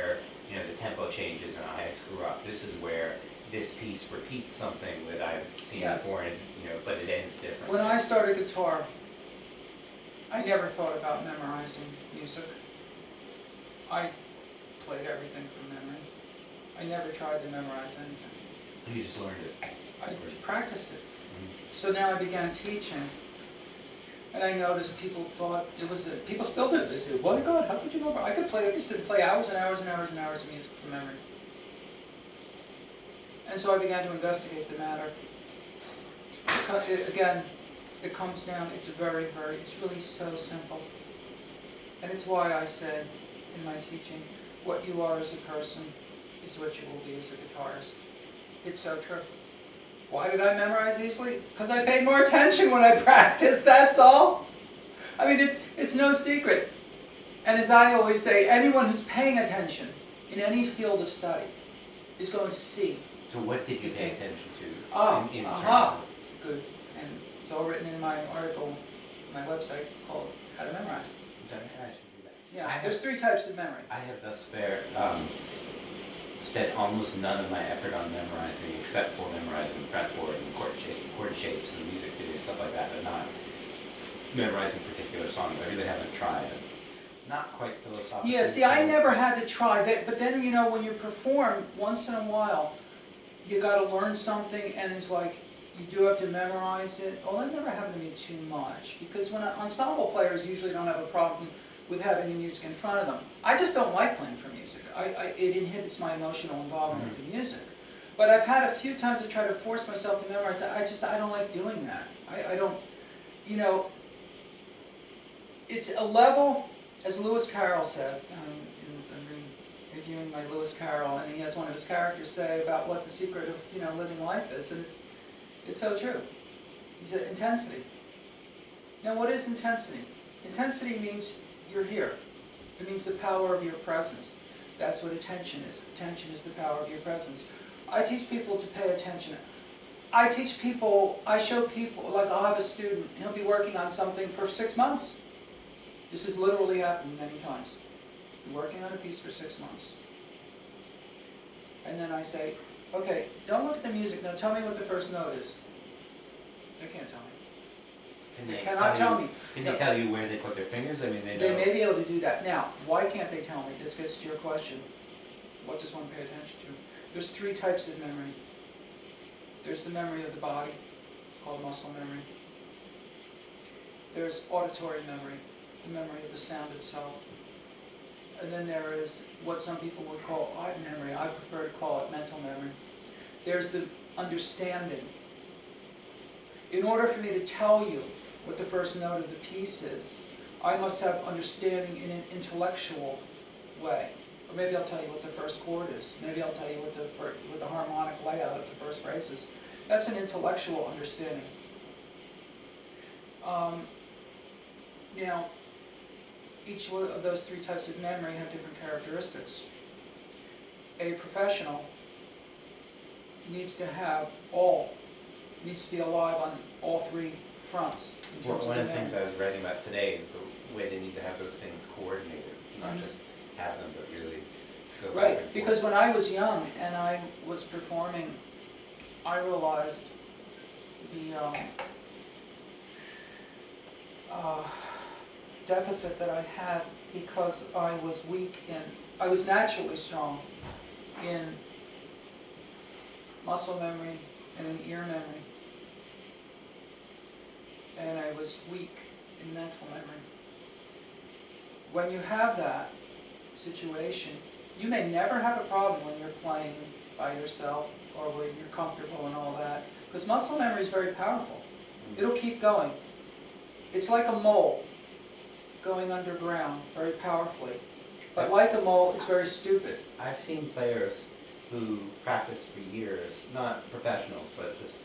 where, you know, the tempo changes and I screw up. This is where this piece repeats something that I've seen Yes. before, and it's, you know, but it ends different. When I started guitar, I never thought about memorizing music. I played everything from memory. I never tried to memorize anything. You just learned it. I practiced it. So now I began teaching, and I noticed people thought it was people still do. They say, "My God, how could you know?" I could sit and play hours and hours and hours and hours of music from memory. And so I began to investigate the matter. Again, it comes down. It's it's really so simple, and it's why I said in my teaching, what you are as a person is what you will be as a guitarist. It's so true. Why did I memorize easily? Because I paid more attention when I practiced, that's all. I mean, it's no secret. And as I always say, anyone who's paying attention in any field of study is going to see. So what did you pay attention to in terms aha, of? good. And it's all written in my article, my website, called How to Memorize. Sorry, I should do that. Yeah, there's 3 types of memory. I have thus far spent almost none of my effort on memorizing, except for memorizing fretboard and chord shapes and music theory and stuff like that, but not memorizing particular songs. I really haven't tried. Not quite philosophically. Yeah, see, I never had to try that, but then, you know, when you perform, once in a while, you got to learn something, and it's like, you do have to memorize it. Well, that never happened to me too much, because when ensemble players usually don't have a problem with having the music in front of them. I just don't like playing for music. It inhibits my emotional involvement with the music. But I've had a few times to try to force myself to memorize that. I don't like doing that. I don't, you know, it's a level, as Lewis Carroll said, I'm reviewing my Lewis Carroll, and he has one of his characters say about what the secret of, you know, living life is, and it's so true. He said, intensity. Now, what is intensity? Intensity means you're here. It means the power of your presence. That's what attention is. Attention is the power of your presence. I teach people to pay attention. I show people, like I'll have a student, he'll be working on something for 6 months. This has literally happened many times. Be working on a piece for 6 months. And then I say, okay, don't look at the music, now tell me what the first note is. They can't tell me. They cannot tell me. Can they tell you where they put their fingers? I mean, they know. They may be able to do that. Now, why can't they tell me? This gets to your question. What does one pay attention to? There's 3 types of memory. There's the memory of the body, called muscle memory. There's auditory memory, the memory of the sound itself. And then there is what some people would call eye memory. I prefer to call it mental memory. There's the understanding. In order for me to tell you what the first note of the piece is, I must have understanding in an intellectual way. Or maybe I'll tell you what the first chord is. Maybe I'll tell you what the harmonic layout of the first phrase is. That's an intellectual understanding. Now, each one of those 3 types of memory have different characteristics. A professional needs to be alive on all 3 fronts. Well, one of the things I was writing about today is the way they need to have those things coordinated, not just have them, but really go back and Right, forth. because when I was young and I was performing, I realized the deficit that I had because I was I was naturally strong in muscle memory and in ear memory. And I was weak in mental memory. When you have that situation, you may never have a problem when you're playing by yourself or where you're comfortable and all that, because muscle memory is very powerful. It'll keep going. It's like a mole going underground very powerfully. But like a mole, it's very stupid. I've seen players who practice for years, not professionals, but just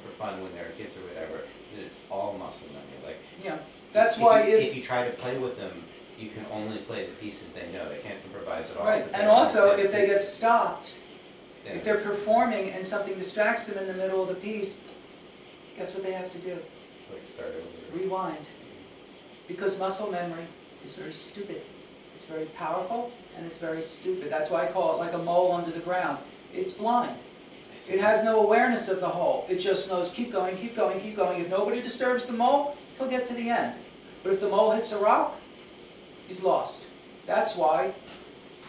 for fun when they're kids or whatever, that it's all muscle memory. Like, yeah, that's why if you try to play with them, you can only play the pieces they know. They can't improvise at all. Right, and also if they get stopped, if they're performing and something distracts them in the middle of the piece, guess what they have to do? Like start over. Rewind. Because muscle memory is very stupid. It's very powerful and it's very stupid. That's why I call it like a mole under the ground. It's blind. It has no awareness of the hole. It just knows keep going, keep going, keep going. If nobody disturbs the mole, he'll get to the end. But if the mole hits a rock, he's lost. That's why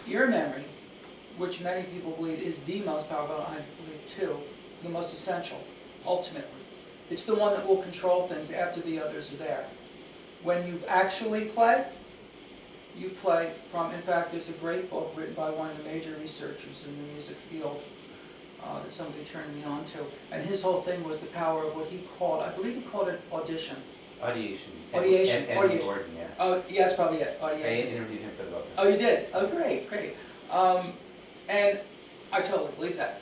ear memory, which many people believe is the most powerful, I believe too, the most essential, ultimately. It's the one that will control things after the others are there. When you actually play, you play from, in fact, there's a great book written by one of the major researchers in the music field that somebody turned me on to. And his whole thing was the power of what he called, I believe he called it audition. Audiation. Audiation. Eddie Audiation. Gordon, yeah. Oh, yeah, that's probably it, I audiation. interviewed him for the book. Oh, you did? Oh, great, great. And I totally believe that.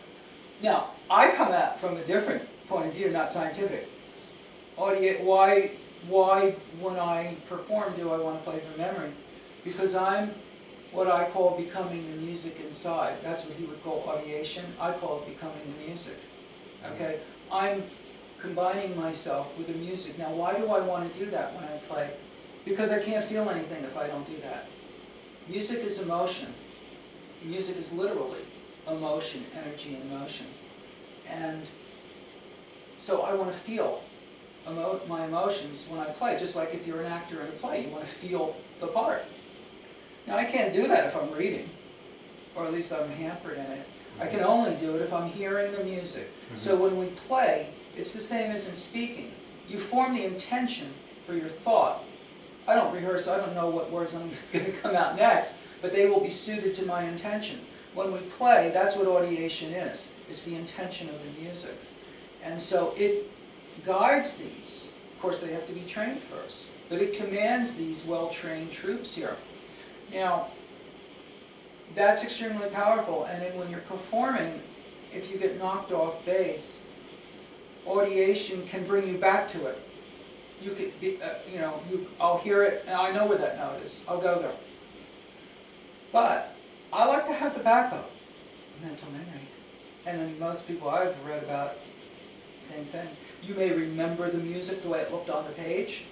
Now, I come at from a different point of view, not scientific. Why when I perform do I want to play from memory? Because I'm what I call becoming the music inside. That's what he would call audiation. I call it becoming the music. Okay? I'm combining myself with the music. Now, why do I want to do that when I play? Because I can't feel anything if I don't do that. Music is emotion. Music is literally emotion, energy, and motion. And so I want to feel my emotions when I play, just like if you're an actor in a play, you want to feel the part. Now, I can't do that if I'm reading, or at least I'm hampered in it. I can only do it if I'm hearing the music. So when we play, it's the same as in speaking. You form the intention for your thought. I don't rehearse, I don't know what words I'm going to come out next, but they will be suited to my intention. When we play, that's what audiation is. It's the intention of the music. And so it guides these. Of course, they have to be trained first, but it commands these well-trained troops here. Now, that's extremely powerful, and then when you're performing, if you get knocked off base, audiation can bring you back to it. You could be, I'll hear it, and I know where that note is. I'll go there. But I like to have the backup, mental memory. And then most people I've read about, same thing. You may remember the music the way it looked on the page,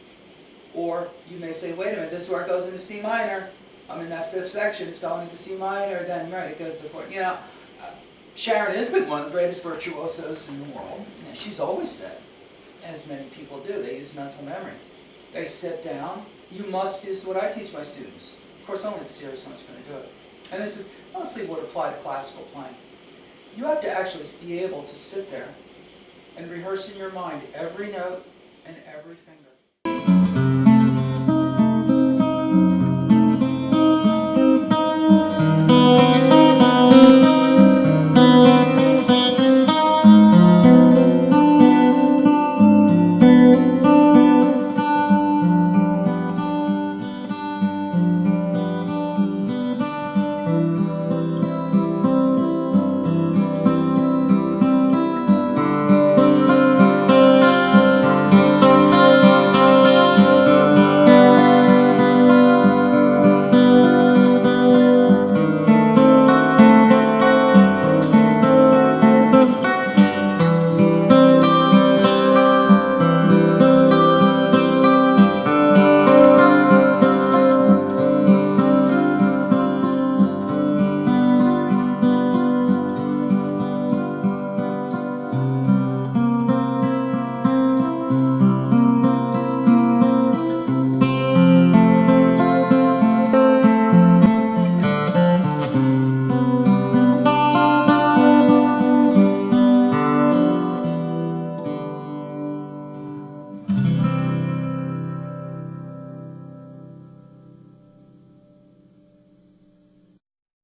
or you may say, wait a minute, this is where it goes into C minor. I'm in that fifth section, it's going into C minor, then right, it goes before. Sharon Isbell, one of the greatest virtuosos in the world, she's always said, as many people do, they use mental memory. They sit down, this is what I teach my students. Of course, only the serious ones are going to do it. And this is mostly would apply to classical playing. You have to actually be able to sit there and rehearse in your mind every note and every finger.